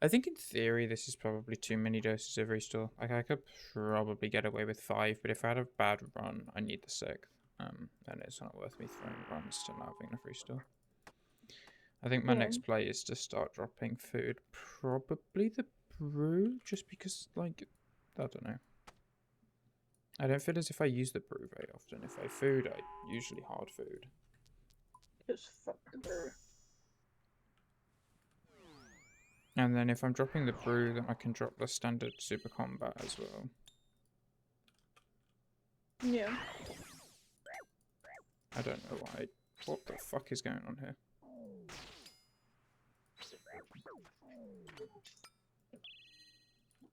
I think in theory this is probably too many doses of restore. Like I could probably get away with 5, but if I had a bad run, I need the 6th. And it's not worth me throwing runs to not having enough restore. I think my next play is to start dropping food. Probably the brew, just because, like, I don't know. I don't feel as if I use the brew very often. If I food, I usually hard food. Just fuck the brew. And then if I'm dropping the brew, then I can drop the standard super combat as well. Yeah. I don't know why. What the fuck is going on here?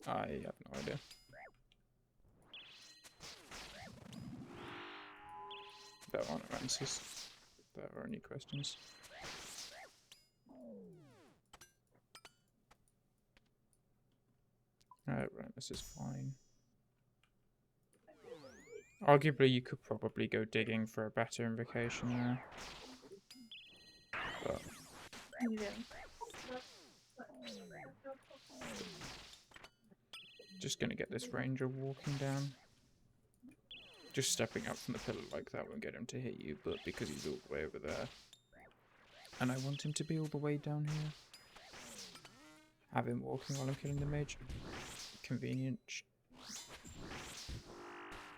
I have no idea. There aren't answers. There are only questions. Right, this is fine. Arguably, you could probably go digging for a better invocation there. But Yeah. just gonna get this ranger walking down. Just stepping up from the pillar like that won't get him to hit you, but because he's all the way over there. And I want him to be all the way down here. Have him walking while I'm killing the mage. Convenient.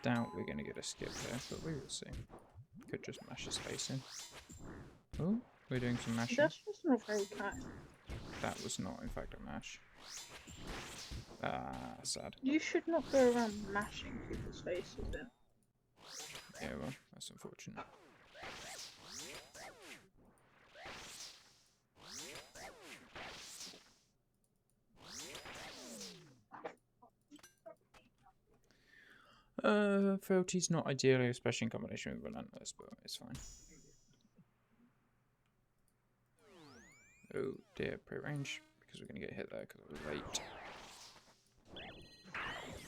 Doubt we're gonna get a skip there, but we will see. Could just mash his face in. Oh, we're doing some mashing. That's just not very kind. That was not, in fact, a mash. Sad. You should not go around mashing people's faces then. Yeah, well, that's unfortunate. Frailty's not ideally, especially in combination with Relentless, but it's fine. Oh dear, pre-range, because we're going to get hit there because I was late.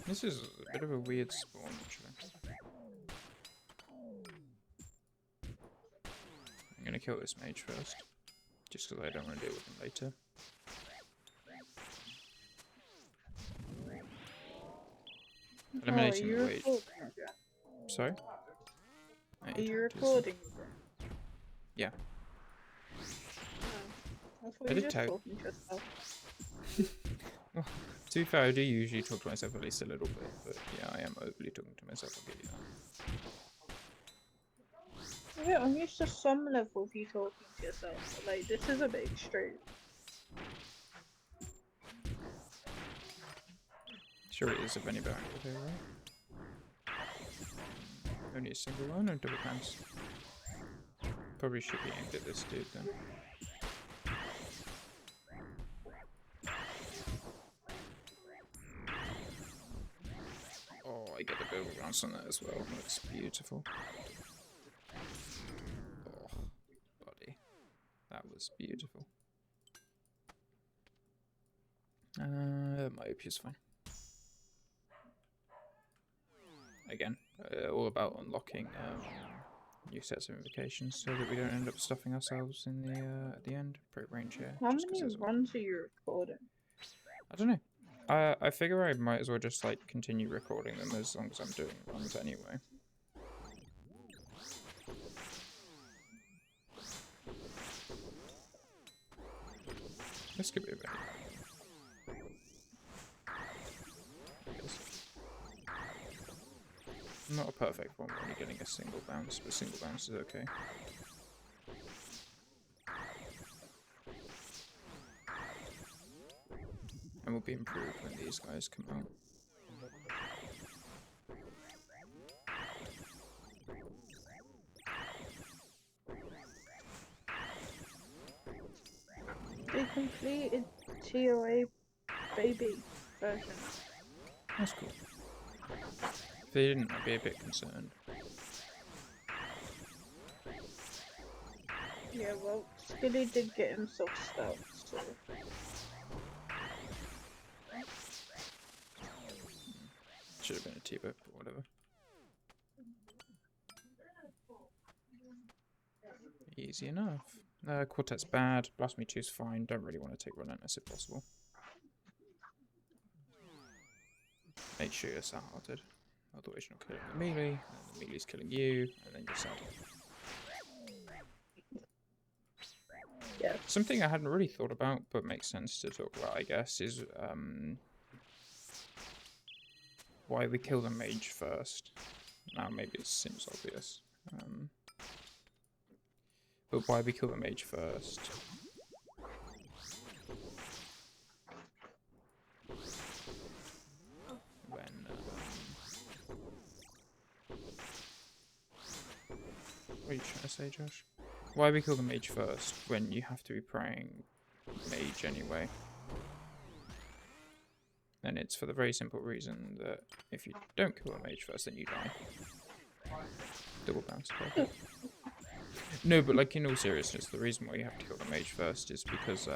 This is a bit of a weird spawn, actually. I'm going to kill this mage first, just because I don't want to deal with him later. Eliminating the wage. Sorry? Are you recording? Yeah. I thought you were just talking to yourself. Well, to be fair, I do usually talk to myself at least a little bit, but yeah, I am overly talking to myself, I'll give you that. Yeah, I'm used to some level of you talking to yourself, but like, this is a bit extreme. Sure it is a Benny Barrett here, right? Only a single one or double pants? Probably should be aimed at this dude then. Oh, I get the build bounce on that as well. That's beautiful. Oh, buddy. That was beautiful. My OP is fine. Again, all about unlocking new sets of invocations so that we don't end up stuffing ourselves in the at the end. Pretty range here. How many runs are you recording? I don't know. I figure I might as well just like continue recording them as long as I'm doing runs anyway. This could be a bit. Not a perfect one when you're getting a single bounce, but single bounce is okay. And will be improved when these guys come out. They completed TOA baby version. That's cool. If they didn't, I'd be a bit concerned. Yeah, well, Skilly did get himself stuck, so... Should have been a T-Book, but whatever. Easy enough. Quartet's bad. Blasphemy 2's fine. Don't really want to take Relentless if possible. make sure you're sad-hearted. Otherwise you're not killing the melee, and the melee's killing you, and then you're sad. Yeah. Something I hadn't really thought about, but makes sense to talk about, I guess, is why we kill the mage first. Now maybe it seems obvious. But why we kill the mage first? When what are you trying to say, Josh? Why we kill the mage first when you have to be praying mage anyway? And it's for the very simple reason that if you don't kill the mage first, then you die. Double bounce. No, but like in all seriousness, the reason why you have to kill the mage first is because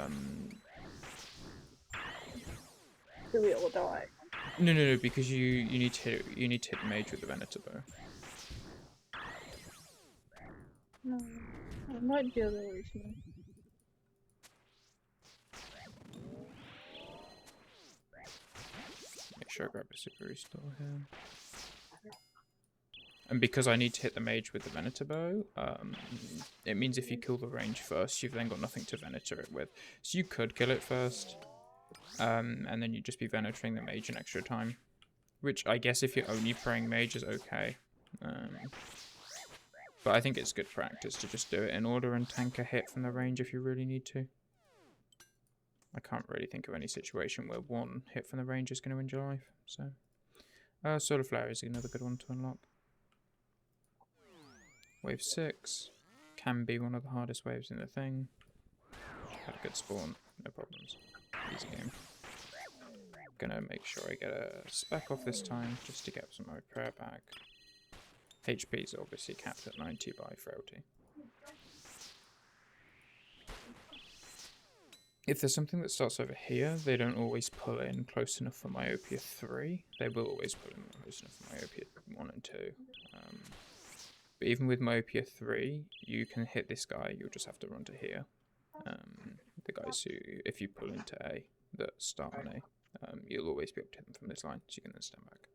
Do we all die? no, because you need to hit the mage with the Venator bow. No, it might be the other reason. Make sure I grab a super restore here. And because I need to hit the mage with the Venator bow, it means if you kill the range first, you've then got nothing to Venator it with. So you could kill it first, and then you'd just be Venatoring the mage an extra time. Which I guess if you're only praying mage is okay. But I think it's good practice to just do it in order and tank a hit from the range if you really need to. I can't really think of any situation where one hit from the range is going to end your life. So, Solar Flare is another good one to unlock. Wave 6 can be one of the hardest waves in the thing. Had a good spawn, no problems. Easy game. Gonna make sure I get a spec off this time just to get some of my prayer back. HP is obviously capped at 90 by frailty. If there's something that starts over here, they don't always pull in close enough for Myopia 3. They will always pull in close enough for Myopia 1 and 2. But even with Myopia 3, you can hit this guy, you'll just have to run to here. The guys who, if you pull into A, that start on A, you'll always be able to hit them from this line, so you can then stand back.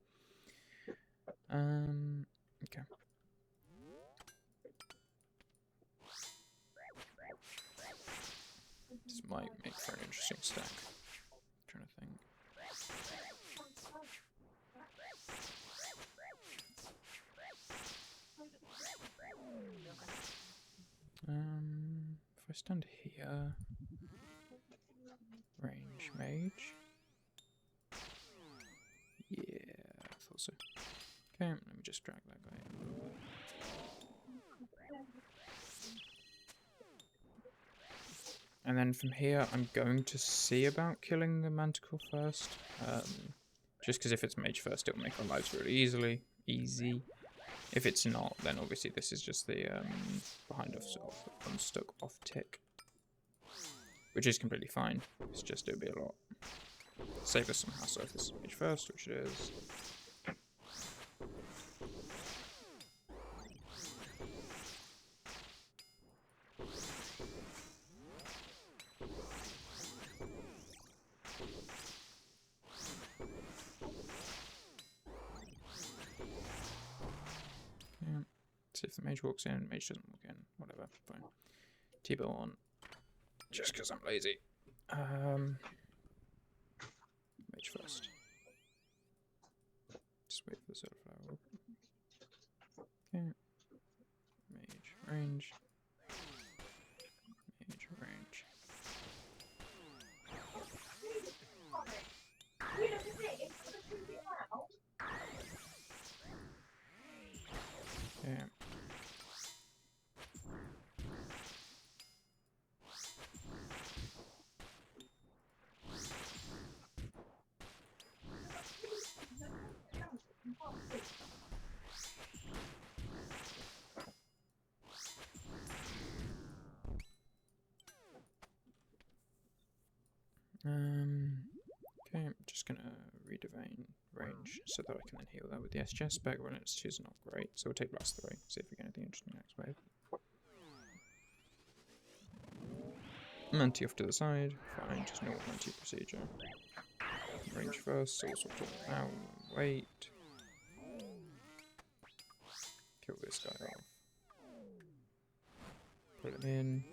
Okay. This might make for an interesting stack. I'm trying to think. If I stand here, range mage. Yeah, I thought so. Okay, let me just drag that guy in a little bit. And then from here, I'm going to see about killing the Manticore first. Just because if it's mage first, it'll make our lives really easy. If it's not, then obviously this is just the behind off unstuck off tick. Which is completely fine. It's just it'll be a lot. Save us some hassle if this is mage first, which it is. See if the mage walks in, mage doesn't walk in, whatever, fine. T-bow on, just because I'm lazy. Mage first. Just wait for the solar flower. Okay. Mage range. Mage range. Okay. Okay, I'm just gonna redivine range so that I can then heal that with the SGS spec. When it's 2 is not great, so we'll take blast 3, see if we get anything interesting next wave. Manti off to the side, fine, just normal Manti procedure. Range first, all sorts of now. Wait. Kill this guy off. Pull him in.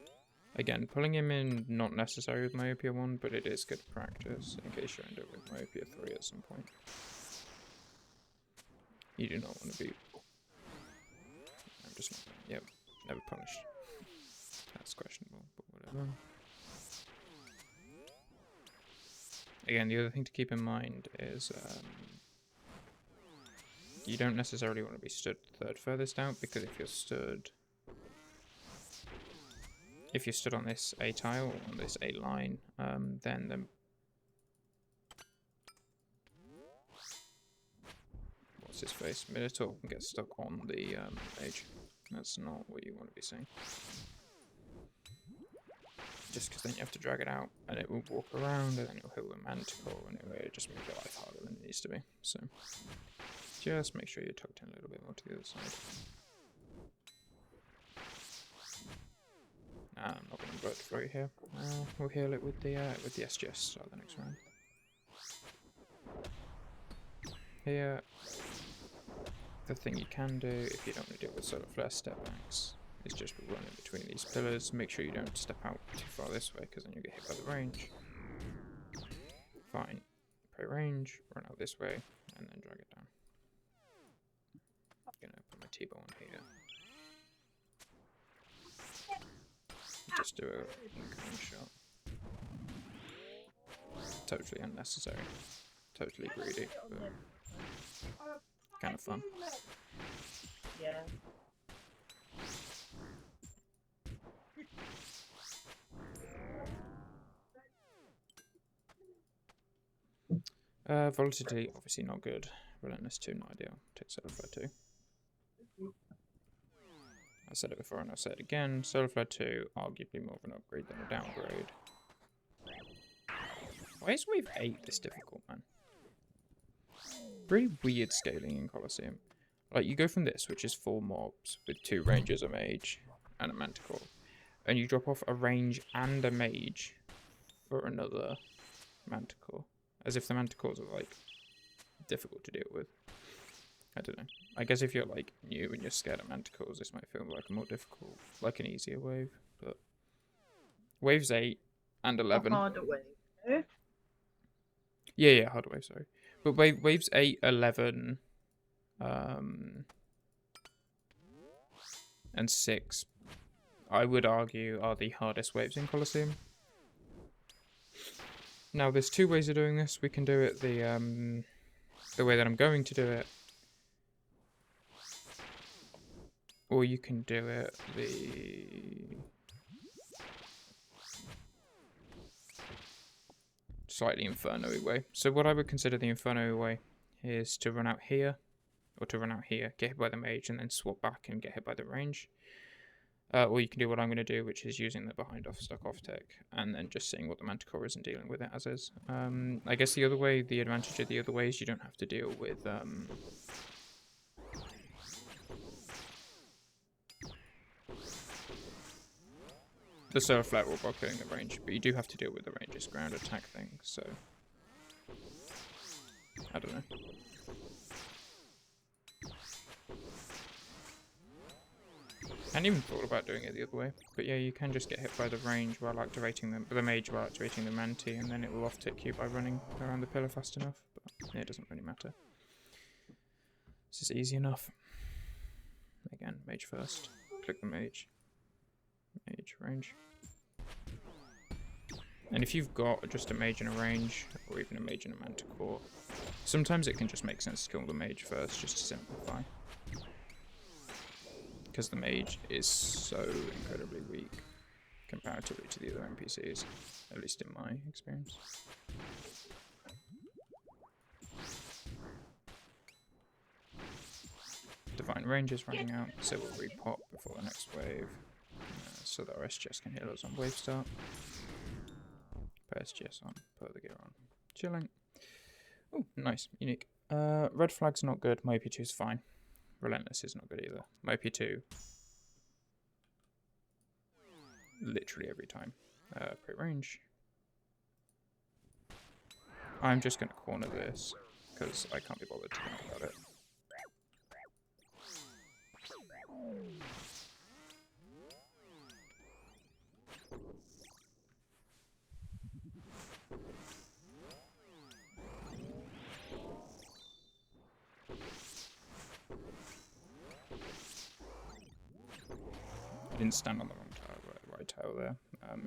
Again, pulling him in, not necessary with Myopia 1, but it is good practice in case you end up with Myopia 3 at some point. You do not want to be... I'm just not... Yep, never punished. That's questionable, but whatever. Again, the other thing to keep in mind is you don't necessarily want to be stood third furthest out, because if you're stood on this A tile, or on this A line, then the... What's his face? Minotaur can get stuck on the edge. That's not what you want to be seeing. Just because then you have to drag it out, and it will walk around, and then it'll hit the manticore, and it just makes your life harder than it needs to be. So, just make sure you're tucked in a little bit more to the other side. I'm not going to blow it through here. We'll heal it with the SGS start the next round. Here, the thing you can do if you don't want to deal with solar flare step backs is just run in between these pillars. Make sure you don't step out too far this way, because then you get hit by the range. Fine. Pray range, run out this way, and then drag it down. I'm gonna put my T-bow on here. Just do a incoming shot. Totally unnecessary. Totally greedy, but kind of fun. Yeah. Volatility, obviously not good. Relentless 2, not ideal. Take Solar Flare 2. I said it before and I'll say it again. Solar Flare 2, arguably more of an upgrade than a downgrade. Why is Wave 8 this difficult, man? Pretty weird scaling in Colosseum. Like, you go from this, which is 4 mobs with 2 rangers, a mage, and a manticore. And you drop off a range and a mage for another manticore. As if the manticores are, like, difficult to deal with. I don't know. I guess if you're, like, new and you're scared of manticores, this might feel like a more difficult, like an easier wave. But waves 8 and 11. A harder wave. Yeah, harder wave, sorry. But waves 8, 11, and 6, I would argue, are the hardest waves in Colosseum. Now, there's 2 ways of doing this. We can do it the way that I'm going to do it, or you can do it the slightly inferno-y way. So what I would consider the inferno-y way is to run out here, or to run out here, get hit by the mage, and then swap back and get hit by the range. Or you can do what I'm going to do, which is using the behind off stuck off tech, and then just seeing what the manticore is and dealing with it as is. I guess the other way, the advantage of the other way is you don't have to deal with the solar flare while killing the range, but you do have to deal with the range's ground attack thing, so I don't know. I hadn't even thought about doing it the other way, but yeah, you can just get hit by the range while activating the mage while activating the manti, and then it will off tick you by running around the pillar fast enough, but yeah, it doesn't really matter. This is easy enough. Again, mage first. Click the mage. Mage, range. And if you've got just a mage and a range, or even a mage and a manticore, sometimes it can just make sense to kill the mage first, just to simplify. Because the mage is so incredibly weak comparatively to the other NPCs, at least in my experience. Divine Range is running out, so we'll repop before the next wave, so that our SGS can heal us on wave start. Put SGS on, put the gear on. Chilling. Oh, nice, unique. Red flag's not good, Myopia 2 is fine. Relentless is not good either. Myopia 2. Literally every time. Pre range. I'm just going to corner this, because I can't be bothered to think about it. I didn't stand on the wrong tile, right tile there.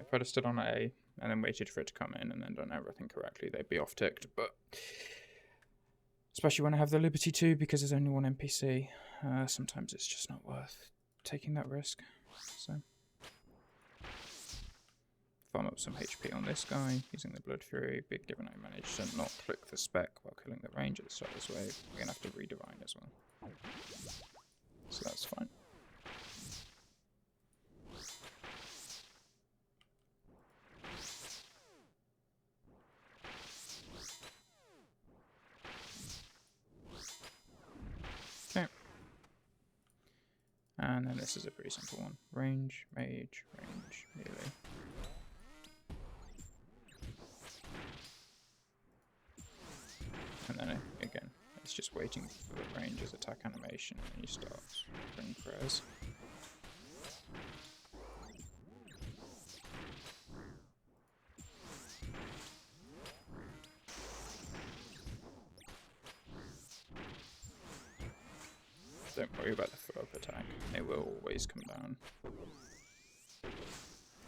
If I'd have stood on A and then waited for it to come in and then done everything correctly, they'd be off ticked. But especially when I have the Liberty too, because there's only one NPC, sometimes it's just not worth taking that risk. So farm up some HP on this guy using the Blood Fury. Big given I managed to not click the spec while killing the range at the start of this wave, we're gonna have to redivine as well. So that's fine. Okay. And then this is a pretty simple one. Range, mage, range, melee. And then again, it's just waiting for the ranger's attack animation and you start doing prayers. Don't worry about the throw-up attack, it will always come down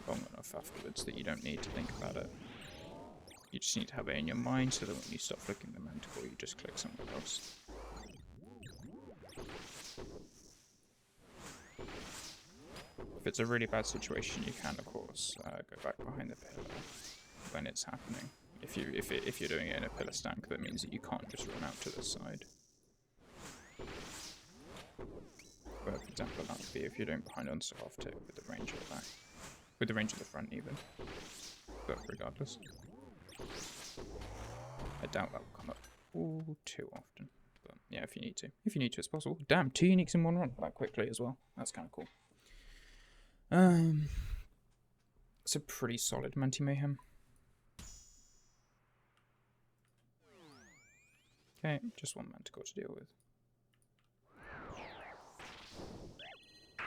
long enough afterwards that you don't need to think about it. You just need to have it in your mind so that when you start flicking the manticore, you just click somewhere else. If it's a really bad situation, you can, of course, go back behind the pillar when it's happening. If you're doing it in a pillar stank, that means that you can't just run out to this side. But for example, that would be if you're doing behind on soft tick with the range at the back, with the range at the front even. But regardless, I doubt that will come up all too often. But yeah, if you need to, it's possible. Damn, 2 uniques in one run that quickly as well. That's kind of cool. It's a pretty solid Manti Mayhem. Okay, just one Manticore to deal with.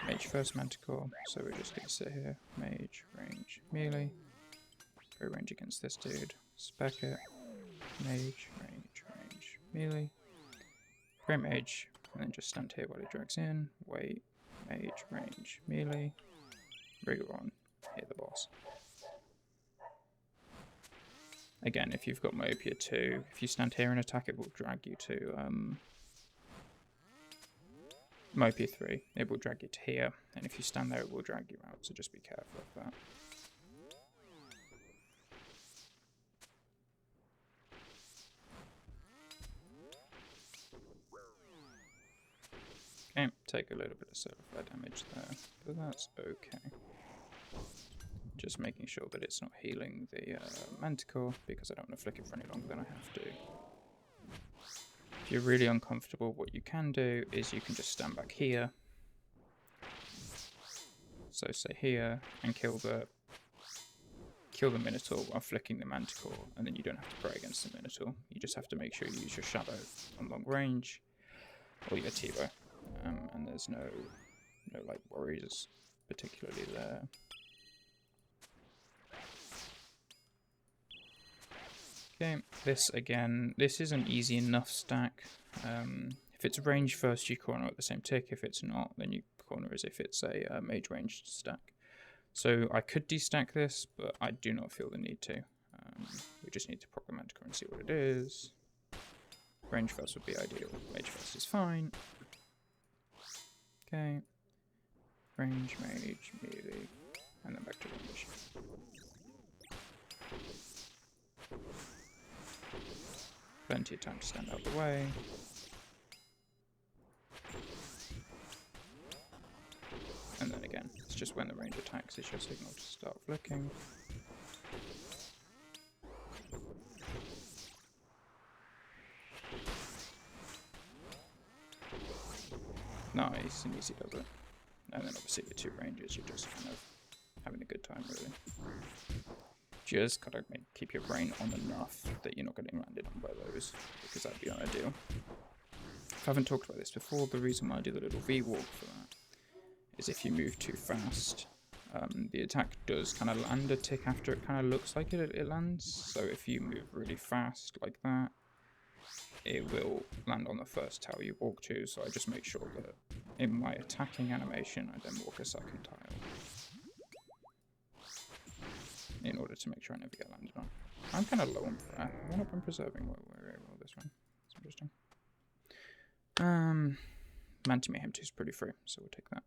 Mage first Manticore, so we're just going to sit here. Mage, range, melee. Go range against this dude. Spec it. Mage, range, melee. Great mage, and then just stand here while he drags in. Wait. Mage, range, melee. Rigor on. Hit the boss. Again, if you've got Myopia 2, if you stand here and attack, it will drag you to Myopia 3. It will drag you to here, and if you stand there, it will drag you out, so just be careful of that. Okay, take a little bit of solar flare damage there, but that's okay. Just making sure that it's not healing the Manticore, because I don't want to flick it for any longer than I have to. If you're really uncomfortable, what you can do is you can just stand back here. So say here, and kill the Minotaur while flicking the Manticore, and then you don't have to pray against the Minotaur. You just have to make sure you use your Shadow on long range, or your Tivo. And there's no like worries particularly there. Okay, this again, this is an easy enough stack. If it's range first, you corner at the same tick. If it's not, then you corner as if it's a mage range stack. So I could destack this, but I do not feel the need to. We just need to proc the Manticore and see what it is. Range first would be ideal. Mage first is fine. Okay. Range, mage, melee, and then back to range. Plenty of time to stand out the way. And then again, it's just when the range attacks, it's your signal to start flicking. Nice and easy does it. And then obviously with 2 ranges, you're just kind of having a good time really. Just gotta keep your brain on enough that you're not getting landed on by those, because that'd be unideal. I haven't talked about this before. The reason why I do the little V walk for that is if you move too fast, the attack does kind of land a tick after it kind of looks like it lands. So if you move really fast like that, it will land on the first tile you walk to. So I just make sure that in my attacking animation, I then walk a second tile in order to make sure I never get landed on. I'm kind of low on prayer. I've not been preserving very well this one. It's interesting. Manti Mayhem 2 is pretty free, so we'll take that.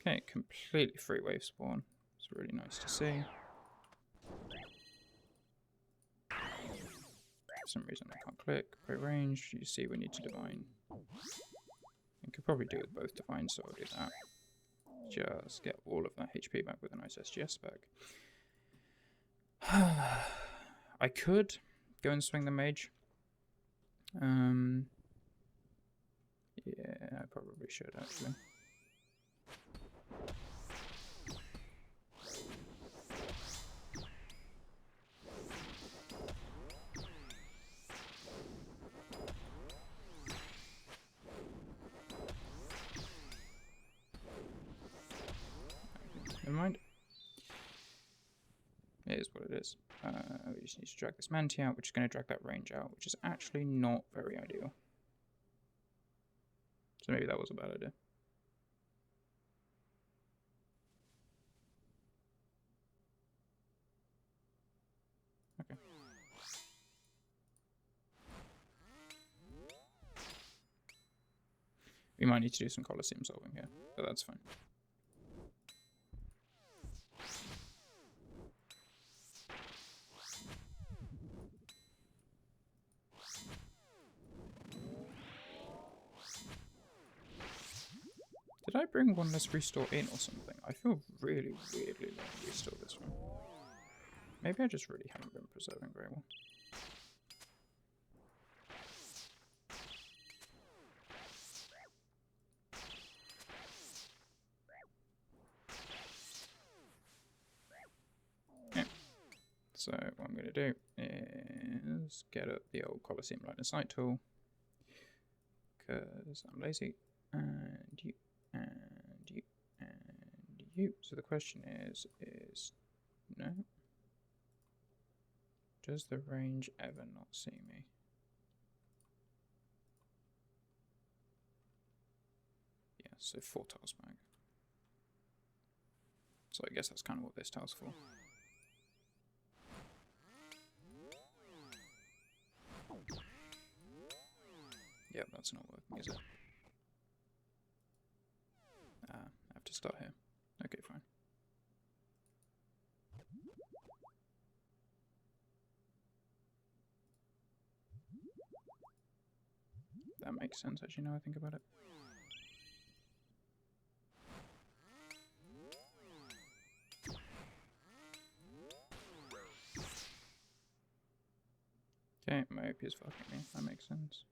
Okay, completely free wave spawn. It's really nice to see. For some reason I can't click. Pro range, you see we need to divine. You could probably do it with both divines, so I'll do that. Just get all of that HP back with a nice SGS back. I could go and swing the mage. Yeah, I probably should actually. Never mind. It is what it is. We just need to drag this Manti out, which is going to drag that range out, which is actually not very ideal. So maybe that was a bad idea. Okay. We might need to do some Colosseum solving here, but that's fine. Did I bring one less restore in or something? I feel really weirdly low to restore this one. Maybe I just really haven't been preserving very well. Okay. So what I'm going to do is get up the old Colosseum line of sight tool, because I'm lazy, and you, and you, and you. So the question is no. Does the range ever not see me? Yeah, so 4 tiles back. So I guess that's kind of what this tile's for. Yep, that's not working, is it? I have to start here. Okay, fine. That makes sense, actually, now I think about it. Okay, my OP is fucking me. That makes sense.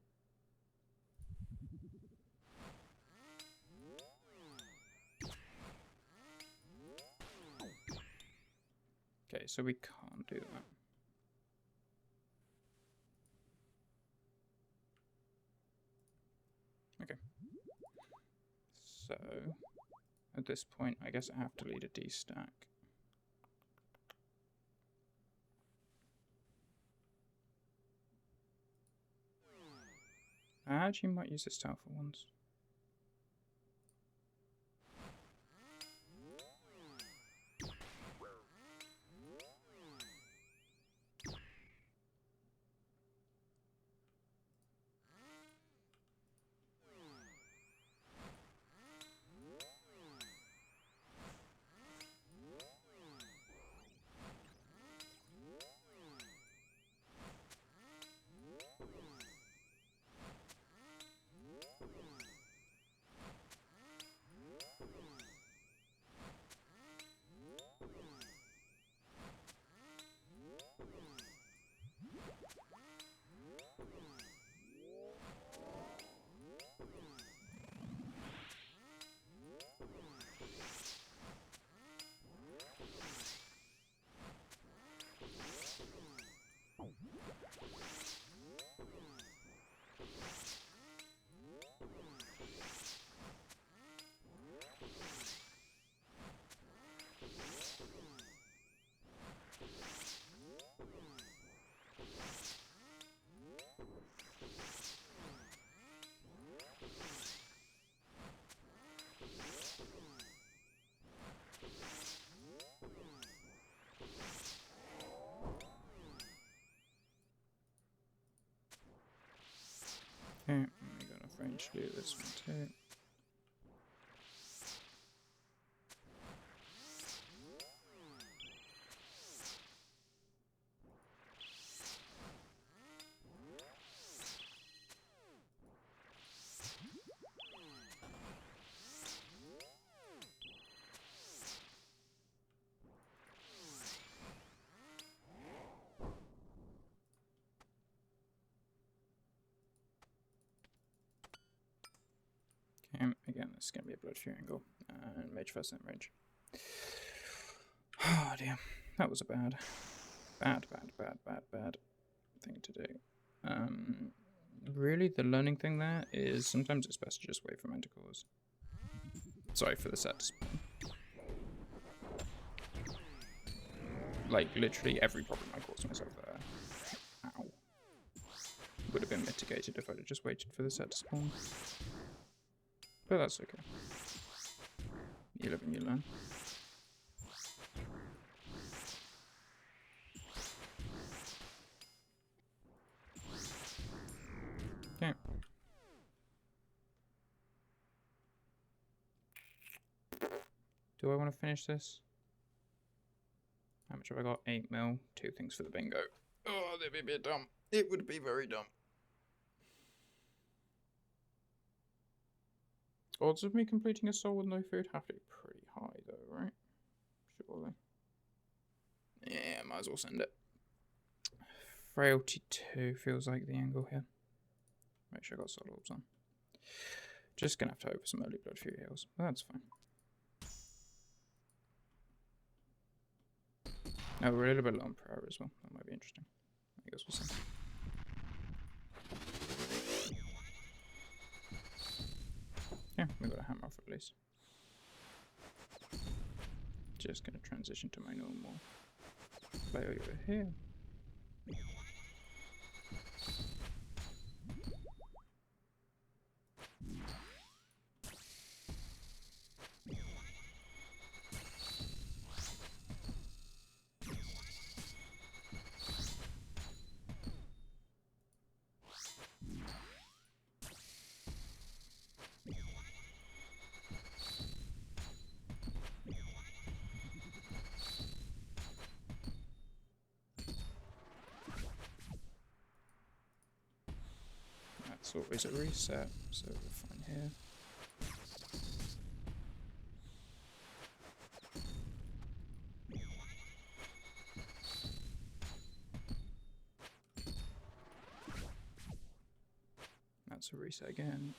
Okay, so we can't do that. Okay. So, at this point, I guess I have to lead a D stack. I actually might use this tile for once. Okay, I'm gonna range do this one too. Okay, again, this is going to be a blood fear angle, and mage first in range. Oh dear, that was a bad thing to do. Really, the learning thing there is sometimes it's best to just wait for manticores. Sorry for the set to spawn. Like, literally every problem I caused myself there. Ow. Would have been mitigated if I'd have just waited for the set to spawn. But that's okay. You live and you learn. Okay. Do I want to finish this? How much have I got? 8 mil. 2 things for the bingo. Oh, that'd be a bit dumb. It would be very dumb. Odds of me completing a soul with no food have to be pretty high though, right? Surely. Yeah, might as well send it. Frailty 2 feels like the angle here. Make sure I got soul orbs on. Just gonna have to hope for some early blood fury heals, but that's fine. Oh, we're a little bit low on prayer as well. That might be interesting. I guess we'll see. Yeah, we got a hammer off at least. Just gonna transition to my normal play over here. That's always a reset, so we're fine here. That's a reset again.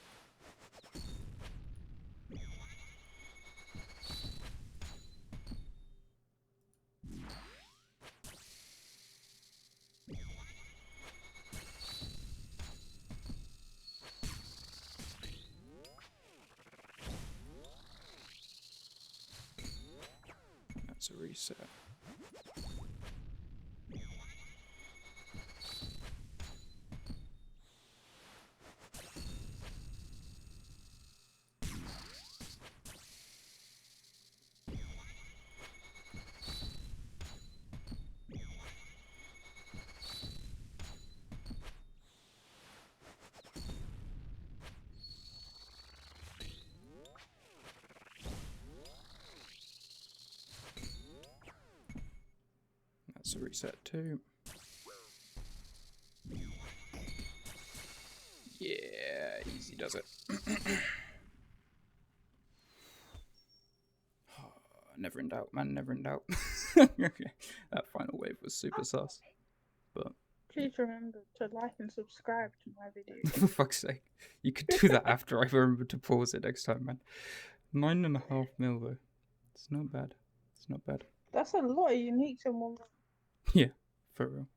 That's a reset. That's a reset too. Yeah, easy does it. Never in doubt, man, never in doubt. That final wave was super sus. But Please remember to like and subscribe to my video. for fuck's sake, you could do that after I remember to pause it next time, man. 9.5 mil though. It's not bad. It's not bad. That's a lot of uniques in one. Yeah, for real.